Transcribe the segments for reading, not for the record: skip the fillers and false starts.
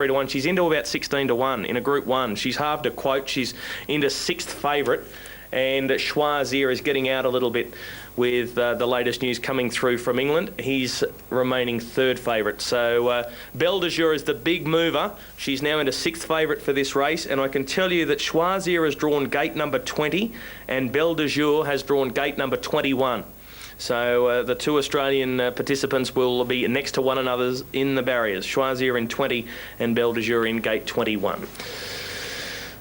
to 1. She's into about 16 to 1 in a Group 1. She's halved a quote. She's into 6th favourite. And Choisir is getting out a little bit with the latest news coming through from England. He's remaining 3rd favourite. So Belle de Jour is the big mover. She's now into 6th favourite for this race. And I can tell you that Choisir has drawn gate number 20 and Belle de Jour has drawn gate number 21. So the two Australian participants will be next to one another in the barriers. Choisir in 20 and Belle de Jour in gate 21.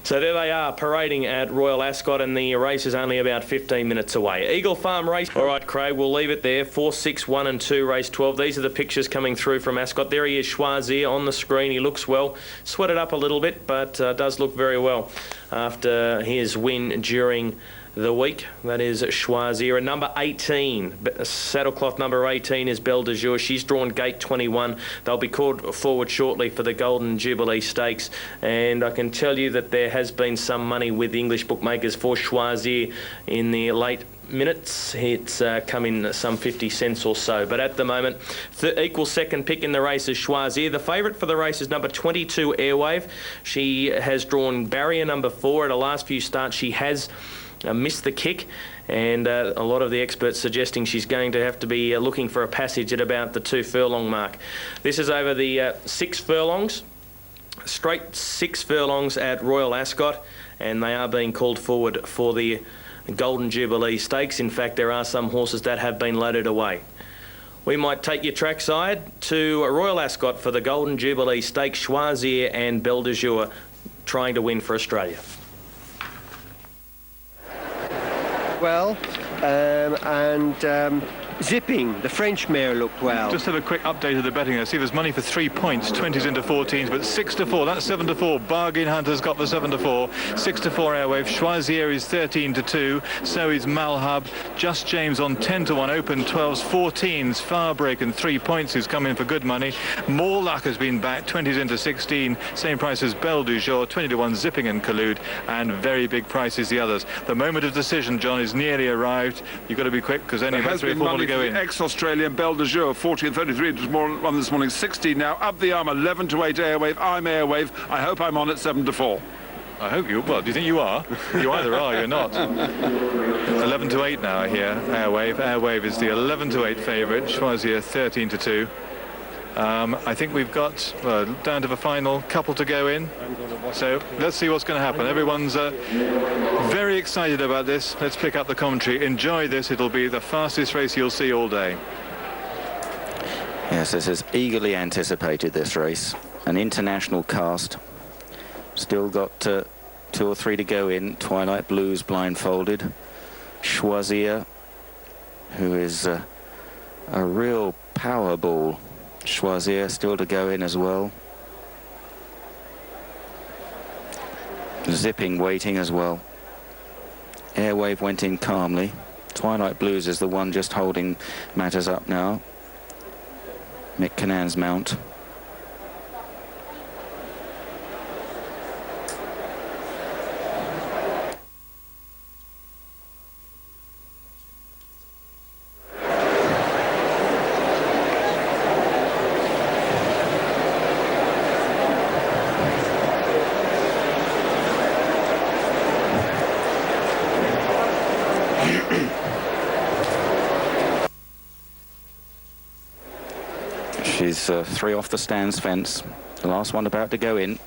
So there they are, parading at Royal Ascot, and the race is only about 15 minutes away. Eagle Farm race. All right, Craig, we'll leave it there. 4, 6, 1 and 2, race 12. These are the pictures coming through from Ascot. There he is, Choisir, on the screen. He looks well. Sweated up a little bit, but does look very well after his win during the week. That is Choisir. And number 18, saddlecloth number 18 is Belle de Jour. She's drawn gate 21. They'll be called forward shortly for the Golden Jubilee Stakes. And I can tell you that there has been some money with the English bookmakers for Choisir in the late minutes. It's come in some 50 cents or so. But at the moment, the equal second pick in the race is Choisir. The favourite for the race is number 22, Airwave. She has drawn barrier number 4 at her last few starts. She has missed the kick, and a lot of the experts suggesting she's going to have to be looking for a passage at about the 2 furlong mark. This is over the 6 furlongs, straight 6 furlongs at Royal Ascot, and they are being called forward for the Golden Jubilee Stakes. In fact, there are some horses that have been loaded away. We might take you trackside to Royal Ascot for the Golden Jubilee Stakes. Choisir and Belle de Jour trying to win for Australia. Well, Zipping, the French mare, looked well. Just have a quick update of the betting. I see there's money for 3 points, 20s into 14s, but 6 to 4, that's 7 to 4. Bargain Hunter's got the 7 to 4, 6 to 4 Airwave. Choisir is 13 to 2, so is Malhub. Just James on 10 to 1, open 12s, 14s, Farbreak and 3 points, who's come in for good money. More Luck has been back, 20s into 16, same price as Belle de Jour, 20 to 1 Zipping and Collude, and very big prices the others. The moment of decision, John, is nearly arrived. You've got to be quick because only about 3 or 4 more to go in. Ex-Australian Belle de Jour, 40 and 33. It was more on this morning. 16 now. Up the arm, 11 to 8 Airwave. I'm Airwave. I hope I'm on at 7 to 4. I hope you. Well, do you think you are? You either are, you're not. 11 to 8 now here. Airwave. Airwave is the 11 to 8 favourite. Choisir 13 to 2. I think we've got down to the final couple to go in. So let's see what's going to happen. Everyone's very excited about this. Let's pick up the commentary. Enjoy this. It'll be the fastest race you'll see all day. Yes, this is eagerly anticipated, this race. An international cast. Still got 2 or 3 to go in. Twilight Blues blindfolded. Choisir, who is a real power ball. Choisir still to go in as well. Zipping waiting as well. Airwave went in calmly. Twilight Blues is the one just holding matters up now. Mick Cannan's mount. She's 3 off the stands fence. The last one about to go in.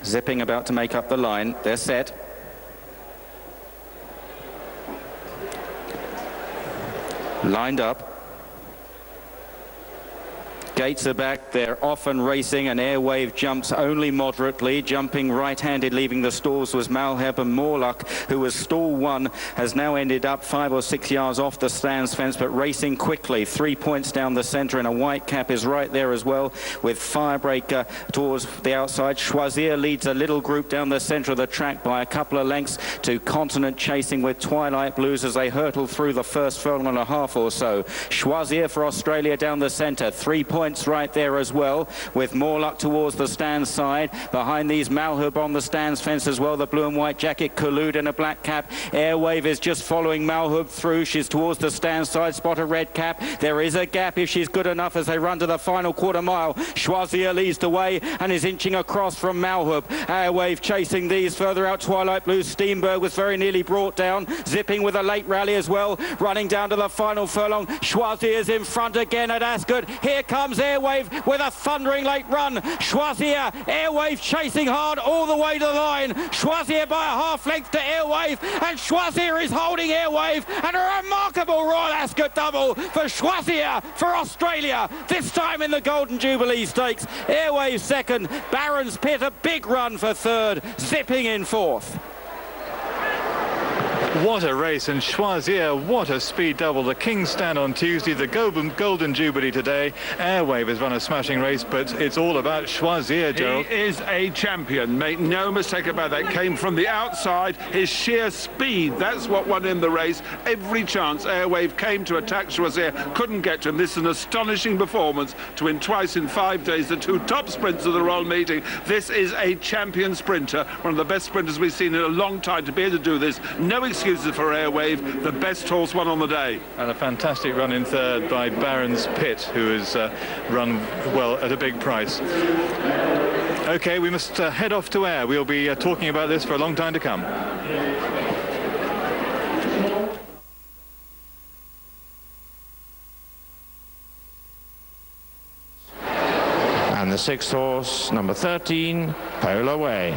Zipping about to make up the line. They're set. Lined up. Gates are back, they're off and racing, and Airwave jumps only moderately. Jumping right-handed, leaving the stalls was Malhab, and Morluck, who was stall 1, has now ended up 5 or 6 yards off the stands fence, but racing quickly. 3 points down the centre, and a white cap is right there as well, with Firebreaker towards the outside. Choisir leads a little group down the centre of the track by a couple of lengths to Continent chasing with Twilight Blues as they hurtle through the first furlong and a half or so. Choisir for Australia down the centre, 3 points. points right there as well, with Morlock towards the stand side. Behind these, Malhub on the stands fence as well, the blue and white jacket, Khulud in a black cap. Airwave is just following Malhub through. She's towards the stand side, spot a red cap. There is a gap if she's good enough as they run to the final quarter mile. Schwazier leads the way and is inching across from Malhub. Airwave chasing these further out. Twilight Blue, Steenberg was very nearly brought down, zipping with a late rally as well, running down to the final furlong. Schwazier's in front again at Ascot. Here comes Airwave with a thundering late run. Schwazier, Airwave chasing hard all the way to the line. Schwazier by a half length to Airwave, and Schwazier is holding Airwave, and a remarkable Royal Ascot double for Schwazier for Australia, this time in the Golden Jubilee Stakes. Airwave second, Barron's Pit a big run for third, zipping in fourth. What a race, and Schwazier, what a speed double. The King's Stand on Tuesday, the Golden Jubilee today. Airwave has run a smashing race, but it's all about Schwazier, Gerald. He is a champion, make no mistake about that. Came from the outside, his sheer speed, that's what won him the race. Every chance Airwave came to attack Schwazier, couldn't get to him. This is an astonishing performance to win twice in 5 days, the two top sprints of the Royal Meeting. This is a champion sprinter, one of the best sprinters we've seen in a long time to be able to do this. No excuses for Airwave, the best horse won on the day. And a fantastic run in third by Barron's Pit, who has run well at a big price. OK, we must head off to air. We'll be talking about this for a long time to come. And the sixth horse, number 13, Polar Way.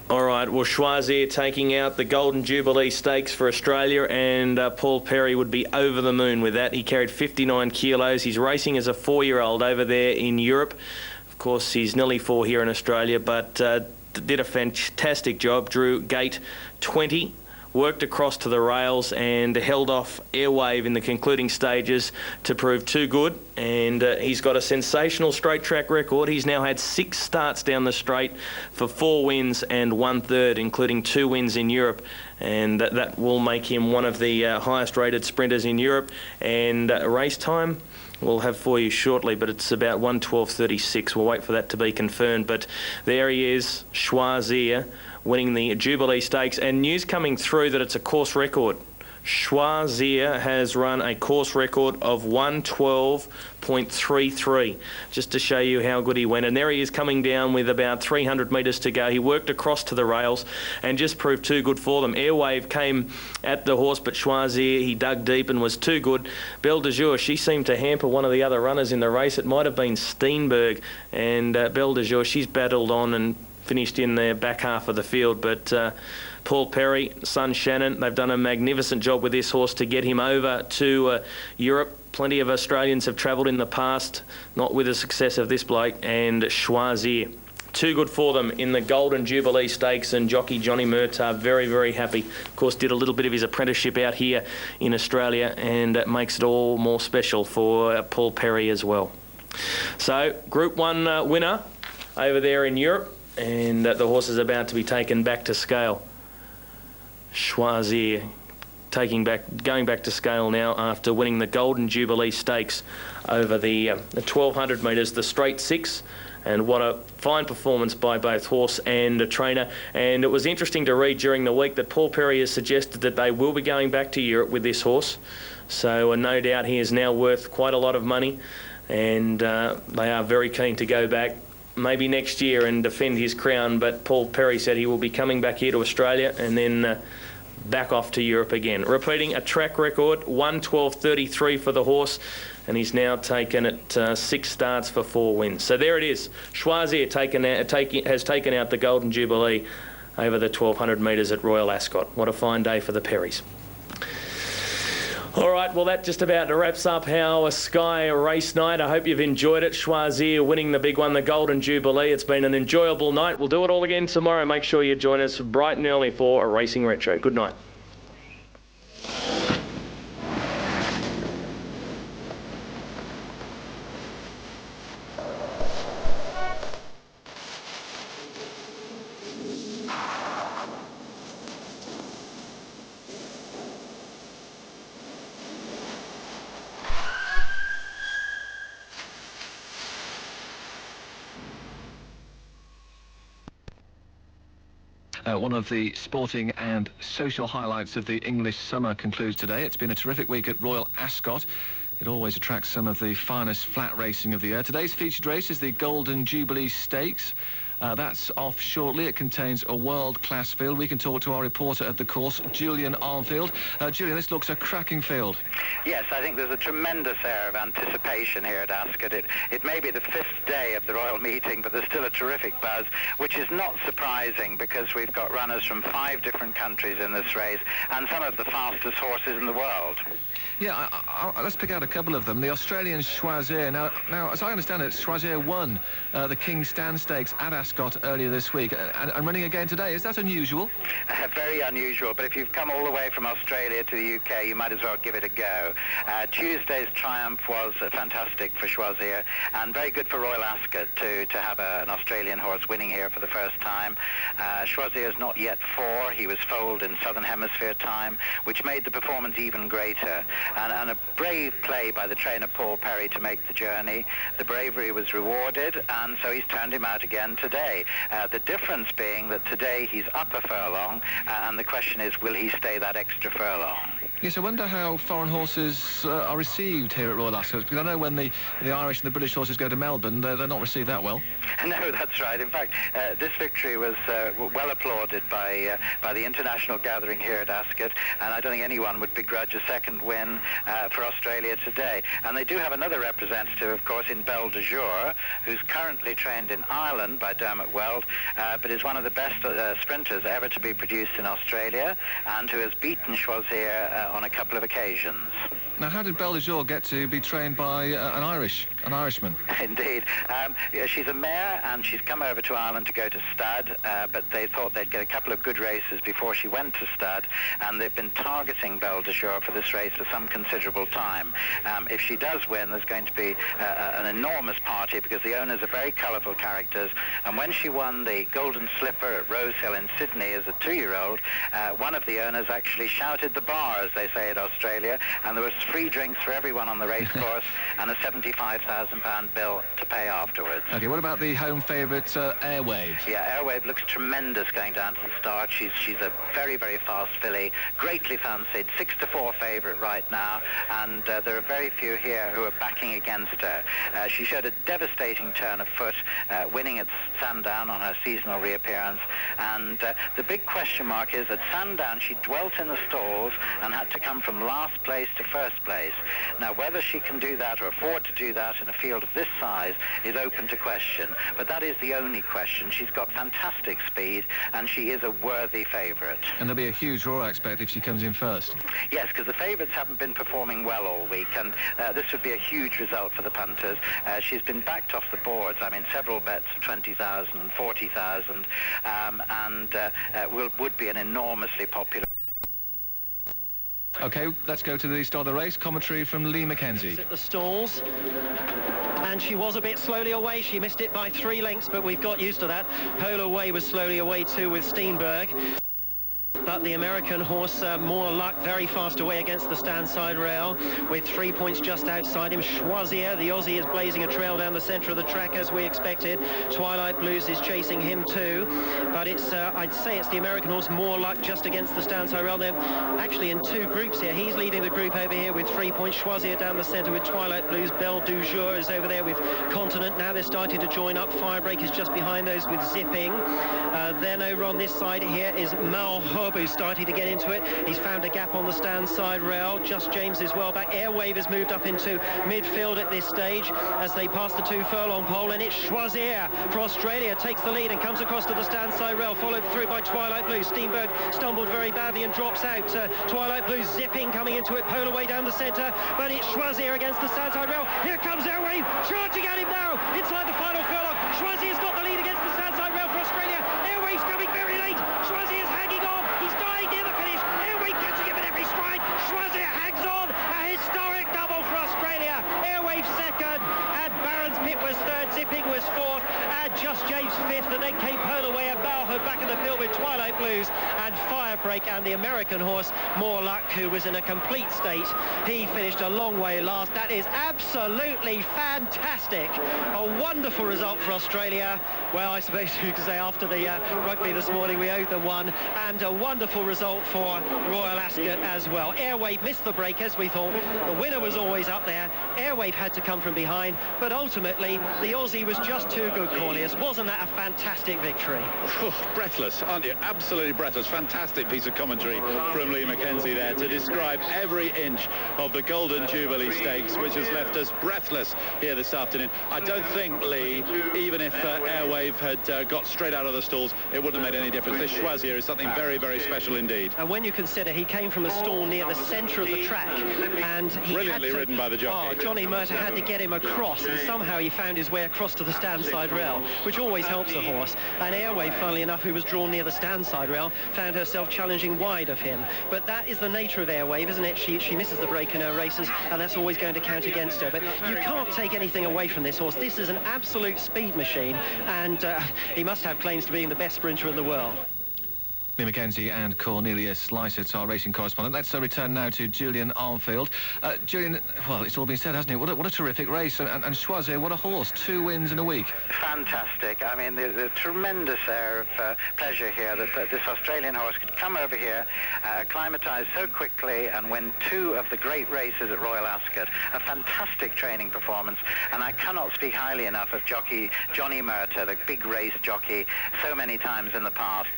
All right, well, Schwazier taking out the Golden Jubilee Stakes for Australia, and Paul Perry would be over the moon with that. He carried 59 kilos. He's racing as a 4-year-old over there in Europe. Of course, he's nearly 4 here in Australia, but did a fantastic job. Drew gate 20. Worked across to the rails and held off Airwave in the concluding stages to prove too good. And he's got a sensational straight track record. He's now had 6 starts down the straight for 4 wins and 1/3, including 2 wins in Europe. And that will make him one of the highest rated sprinters in Europe. And race time we'll have for you shortly, but it's about 1:12:36. We'll wait for that to be confirmed. But there he is, Schwazier, winning the Jubilee Stakes, and news coming through that it's a course record. Schwazier has run a course record of 1:12.33, just to show you how good he went. And there he is coming down with about 300 metres to go. He worked across to the rails and just proved too good for them. Airwave came at the horse, but Schwazier, he dug deep and was too good. Belle de Jour, she seemed to hamper one of the other runners in the race. It might have been Steenberg, and Belle de Jour, she's battled on and finished in the back half of the field, but Paul Perry, son Shannon, they've done a magnificent job with this horse to get him over to Europe. Plenty of Australians have travelled in the past, not with the success of this bloke, and Schwazier. Too good for them in the Golden Jubilee Stakes, and jockey Johnny Murtagh very, very happy. Of course, did a little bit of his apprenticeship out here in Australia, and it makes it all more special for Paul Perry as well. So, Group 1 winner over there in Europe, and the horse is about to be taken back to scale. Schwazier going back to scale now after winning the Golden Jubilee Stakes over the 1,200 metres, the straight 6. And what a fine performance by both horse and trainer. And it was interesting to read during the week that Paul Perry has suggested that they will be going back to Europe with this horse. So no doubt he is now worth quite a lot of money, and they are very keen to go back maybe next year and defend his crown. But Paul Perry said he will be coming back here to Australia and then back off to Europe again. Repeating a track record, 1:12:33 for the horse, and he's now taken it 6 starts for 4 wins. So there it is. Schwazier has taken out the Golden Jubilee over the 1,200 metres at Royal Ascot. What a fine day for the Perrys. All right, well, that just about wraps up our Sky race night. I hope you've enjoyed it. Schwazier winning the big one, the Golden Jubilee. It's been an enjoyable night. We'll do it all again tomorrow. Make sure you join us bright and early for a Racing Retro. Good night. One of the sporting and social highlights of the English summer concludes today. It's been a terrific week at Royal Ascot. It always attracts some of the finest flat racing of the year. Today's featured race is the Golden Jubilee Stakes. That's off shortly. It contains a world-class field. We can talk to our reporter at the course, Julian Armfield. Julian, this looks a cracking field. Yes, I think there's a tremendous air of anticipation here at Ascot. It may be the 5th day of the Royal Meeting, but there's still a terrific buzz, which is not surprising because we've got runners from 5 different countries in this race and some of the fastest horses in the world. Yeah, let's pick out a couple of them. The Australian Choisir. Now, as I understand it, Choisir won the King's Stand Stakes at Ascot earlier this week and running again today. Is that unusual? Very unusual, but if you've come all the way from Australia to the UK, you might as well give it a go. Tuesday's triumph was fantastic for Choisir and very good for Royal Ascot to have an Australian horse winning here for the first time. Choisir is not yet 4. He was foaled in Southern Hemisphere time, which made the performance even greater. And a brave play by the trainer Paul Perry to make the journey. The bravery was rewarded, and so he's turned him out again today. The difference being that today he's up a furlong, and the question is, will he stay that extra furlong? Yes, I wonder how foreign horses are received here at Royal Ascot, because I know when the Irish and the British horses go to Melbourne, they're not received that well. No, that's right. In fact, this victory was well applauded by the international gathering here at Ascot, and I don't think anyone would begrudge a second win for Australia today. And they do have another representative, of course, in Belle de Jour, who's currently trained in Ireland by Dermot Weld, but is one of the best sprinters ever to be produced in Australia, and who has beaten Choisir on a couple of occasions. Now, how did Belle de Jour get to be trained by an Irishman? Indeed. She's a mare, and she's come over to Ireland to go to stud, but they thought they'd get a couple of good races before she went to stud, and they've been targeting Belle de Jour for this race for some considerable time. If she does win, there's going to be an enormous party because the owners are very colourful characters, and when she won the Golden Slipper at Rosehill in Sydney as a 2-year-old, one of the owners actually shouted the bar, as they say in Australia, and there was free drinks for everyone on the race course and a £75,000 bill to pay afterwards. Okay, what about the home favourite Airwave? Yeah, Airwave looks tremendous going down to the start. She's a very, very fast filly, greatly fancied, 6-4 favourite right now, and there are very few here who are backing against her. She showed a devastating turn of foot, winning at Sandown on her seasonal reappearance, and the big question mark is at Sandown she dwelt in the stalls and had to come from last place to first place. Now, whether she can do that or afford to do that in a field of this size is open to question, but that is the only question. She's got fantastic speed, and she is a worthy favourite. And there'll be a huge roar, I expect, if she comes in first. Yes, because the favourites haven't been performing well all week, and this would be a huge result for the punters. She's been backed off the boards. I mean, several bets of 20,000 and 40,000, and would be an enormously popular. OK, let's go to the start of the race. Commentary from Lee Mackenzie. At the stalls. And she was a bit slowly away. She missed it by 3 lengths, but we've got used to that. Polar Way was slowly away too with Steenberg. But the American horse, more luck, very fast away against the stand-side rail with 3 points just outside him. Choisir, the Aussie, is blazing a trail down the centre of the track as we expected. Twilight Blues is chasing him too. But it's, I'd say it's the American horse, more luck, just against the stand-side rail. They're actually in 2 groups here. He's leading the group over here with 3 points. Choisir down the centre with Twilight Blues. Belle du Jour is over there with Continent. Now they're starting to join up. Firebreak is just behind those with Zipping. Then over on this side here is Malhub, who's starting to get into it. He's found a gap on the stand side rail. Just James is well back. Airwave has moved up into midfield at this stage as they pass the 2 furlong pole, and it's Choisir for Australia takes the lead and comes across to the stand side rail, followed through by Twilight Blue. Steenberg stumbled very badly and drops out. Twilight Blue Zipping coming into it, Polar Way down the centre, but it's Choisir against the stand side rail. Here comes Airwave, charging at him now inside the final furlong. Choisir's got the lead against the stand side rail for Australia. Airwave's coming very late. Choisir's hanging on. He's dying near the finish. Airwave catching him at every stride. Choisir hangs on. A historic double for Australia. Airwave second, and Barron's Pit was third. Zipping was fourth, and Just James fifth, and then came Polar Way and Malhub back in the field with Twilight Blues. and Firebreak, and the American horse More Luck, who was in a complete state. He finished a long way last. That is absolutely fantastic. A wonderful result for Australia. Well, I suppose you could say after the rugby this morning we owed them one, and a wonderful result for Royal Ascot as well. Airwave missed the breakers. We thought the winner was always up there. Airwave had to come from behind, but ultimately the Aussie was just too good, Cornelius. Wasn't that a fantastic victory? Breathless, aren't you? Absolutely breathless. Fantastic piece of commentary from Lee Mackenzie there to describe every inch of the Golden Jubilee Stakes, which has left us breathless here this afternoon. I don't think, Lee, even if Airwave had got straight out of the stalls, it wouldn't have made any difference. This Choisier is something very, very special indeed. And when you consider he came from a stall near the centre of the track, and he brilliantly ridden by the jockey. Oh, Johnny Murtagh had to get him across, and somehow he found his way across to the stand side rail, which always helps the horse. And Airwave, funnily enough, who was drawn near the stand side rail, found herself challenging wide of him. But that is the nature of Airwave, isn't it? She misses the break in her races, and that's always going to count against her. But you can't take anything away from this horse. This is an absolute speed machine, and he must have claims to being the best sprinter in the world. Lee Mackenzie and Cornelius Lycett, our racing correspondent. Let's return now to Julian Armfield. Julian, well, it's all been said, hasn't it? What a terrific race. And Choisier, what a horse. 2 wins in a week. Fantastic. I mean, the tremendous air of pleasure here that this Australian horse could come over here, acclimatise so quickly and win 2 of the great races at Royal Ascot. A fantastic training performance. And I cannot speak highly enough of jockey Johnny Murtagh, the big race jockey so many times in the past,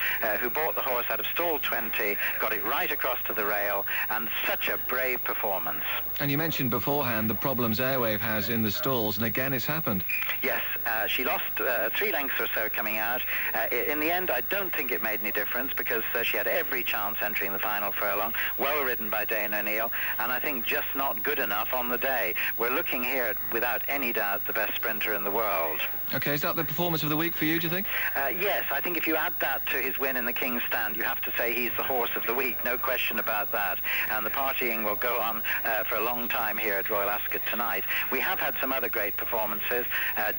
who bought the horse out of stall 20, got it right across to the rail, and such a brave performance. And you mentioned beforehand the problems Airwave has in the stalls, and again it's happened. Yes, she lost 3 lengths or so coming out. In the end, I don't think it made any difference, because she had every chance entering the final furlong, well ridden by Dane O'Neill, and I think just not good enough on the day. We're looking here at, without any doubt, the best sprinter in the world. OK, is that the performance of the week for you, do you think? Yes, I think if you add that to his win in the King's Stand, you have to say he's the horse of the week, no question about that. And the partying will go on for a long time here at Royal Ascot tonight. We have had some other great performances.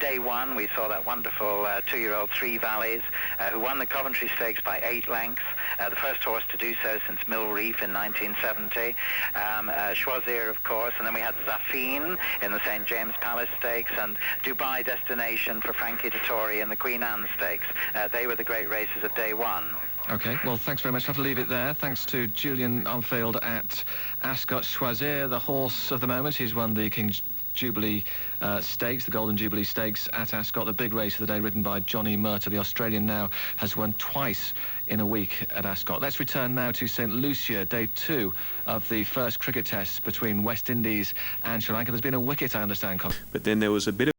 Day 1, we saw that wonderful 2-year-old Three Valleys, who won the Coventry Stakes by 8 lengths, the first horse to do so since Mill Reef in 1970. Choisier, of course, and then we had Zafine in the St. James Palace Stakes, and Dubai Destination for Frankie Dettori in the Queen Anne Stakes. They were the great races of day 1. OK, well, thanks very much. I'll have to leave it there. Thanks to Julian Armfield at Ascot. Choisier, the horse of the moment. He's won the King's Jubilee Stakes, the Golden Jubilee Stakes at Ascot, the big race of the day, ridden by Johnny Murtagh. The Australian now has won twice in a week at Ascot. Let's return now to St. Lucia, day 2 of the first cricket test between West Indies and Sri Lanka. There's been a wicket, I understand, Colin. But then there was a bit of